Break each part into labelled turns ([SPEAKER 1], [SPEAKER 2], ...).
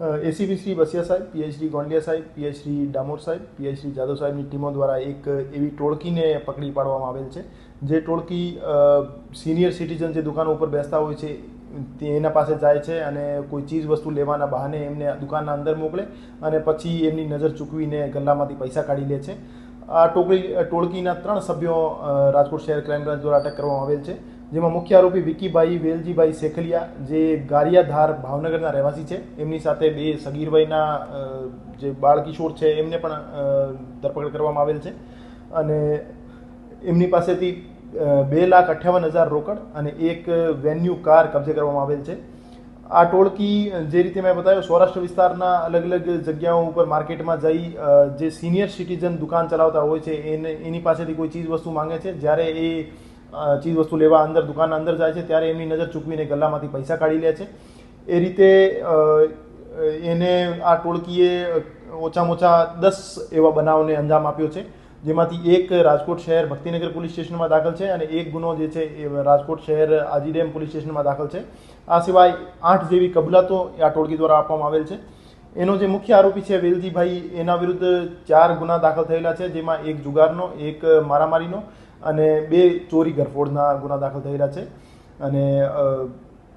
[SPEAKER 1] ACP Shri Basiya સાહેબ, PhD Gondaliya સાહેબ, PhD Damor સાહેબ, પીએચડી જાદવ સાહેબની ટીમો દ્વારા એક એવી ટોળકીને પકડી પાડવામાં આવેલ છે, જે ટોળકી સિનિયર સિટીઝન જે દુકાનો ઉપર બેસતા હોય છે તે એના પાસે જાય છે અને કોઈ ચીજ વસ્તુ લેવાના બહાને એમને દુકાનના અંદર મોકલે અને પછી એમની નજર ચૂકવીને ગલ્લામાંથી પૈસા કાઢી લે છે. આ ટોળકીના 3 સભ્યો રાજકોટ શહેર ક્રાઇમ બ્રાન્ચ દ્વારા અટક કરવામાં આવેલ છે, જેમાં મુખ્ય આરોપી વિકીભાઈ વેલજીભાઈ શેખલિયા, જે ગારિયાધાર ભાવનગરના રહેવાસી છે. એમની સાથે 2 સગીરભાઈના જે બાળકિશોર છે એમને પણ ધરપકડ કરવામાં આવેલ છે અને એમની પાસેથી 2,58,000 રોકડ અને એક વેન્યુ કાર કબજે કરવામાં આવેલ છે. આ ટોળકી જે રીતે મેં બતાવ્યું, સૌરાષ્ટ્ર વિસ્તારના અલગ અલગ જગ્યાઓ ઉપર માર્કેટમાં જઈ જે સિનિયર સિટીઝન દુકાન ચલાવતા હોય છે એની પાસેથી કોઈ ચીજ વસ્તુ માંગે છે. જ્યારે એ ચીજ વસ્તુ લેવા અંદર દુકાનના અંદર જાય છે ત્યારે એમની નજર ચૂકવીને ગલ્લામાંથી પૈસા કાઢી લે છે. એ રીતે એને આ ટોળકીએ ઓછામાં ઓછા 10 એવા બનાવને અંજામ આપ્યો છે, જેમાંથી એક રાજકોટ શહેર ભક્તિનગર પોલીસ સ્ટેશનમાં દાખલ છે અને એક ગુનો જે છે એ રાજકોટ શહેર આજીડેમ પોલીસ સ્ટેશનમાં દાખલ છે. આ સિવાય 8 જેવી કબૂલાતો આ ટોળકી દ્વારા આપવામાં આવેલ છે. એનો જે મુખ્ય આરોપી છે વેલજીભાઈ, એના વિરુદ્ધ 4 ગુના દાખલ થયેલા છે, જેમાં એક જુગારનો, એક મારામારીનો અને 2 ચોરી ગરફોડના ગુના દાખલ થયેલા છે. અને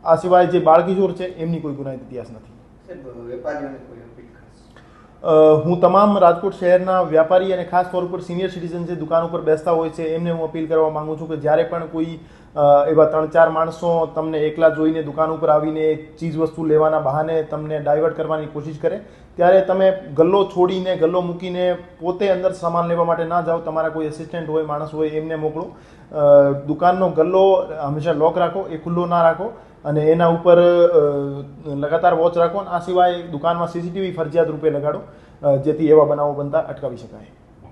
[SPEAKER 1] આ સિવાય જે બાળકિશોર છે એમની કોઈ ગુનાહિત ઇતિહાસ નથી. હું તમામ રાજકોટ શહેરના વ્યાપારી અને ખાસ તौर પર સિનિયર સિટીઝન જે દુકાન ઉપર બેસતા હોય છે એમને હું અપીલ કરવા માંગુ છું કે જ્યારે પણ કોઈ એવા 3-4 માણસો તમને એકલા જોઈને દુકાન ઉપર આવીને ચીજ વસ્તુ લેવાના બહાને તમને ડાયવર્ટ કરવાની કોશિશ કરે, ત્યારે તમે ગલ્લો છોડીને, ગલ્લો મૂકીને પોતે અંદર સામાન લેવા માટે ના જાઓ. તમારા કોઈ અસિસ્ટન્ટ હોય, માણસ હોય, એમને મોકલો. દુકાનનો ગલ્લો હંમેશા લોક રાખો, એ ખુલ્લો ના રાખો અને એના ઉપર લગાતાર વોચ રાખો. આ સિવાય દુકાનમાં સીસીટીવી ફરજિયાત રૂપે લગાડો, જેથી એવા બનાવો બનતા અટકાવી શકાય.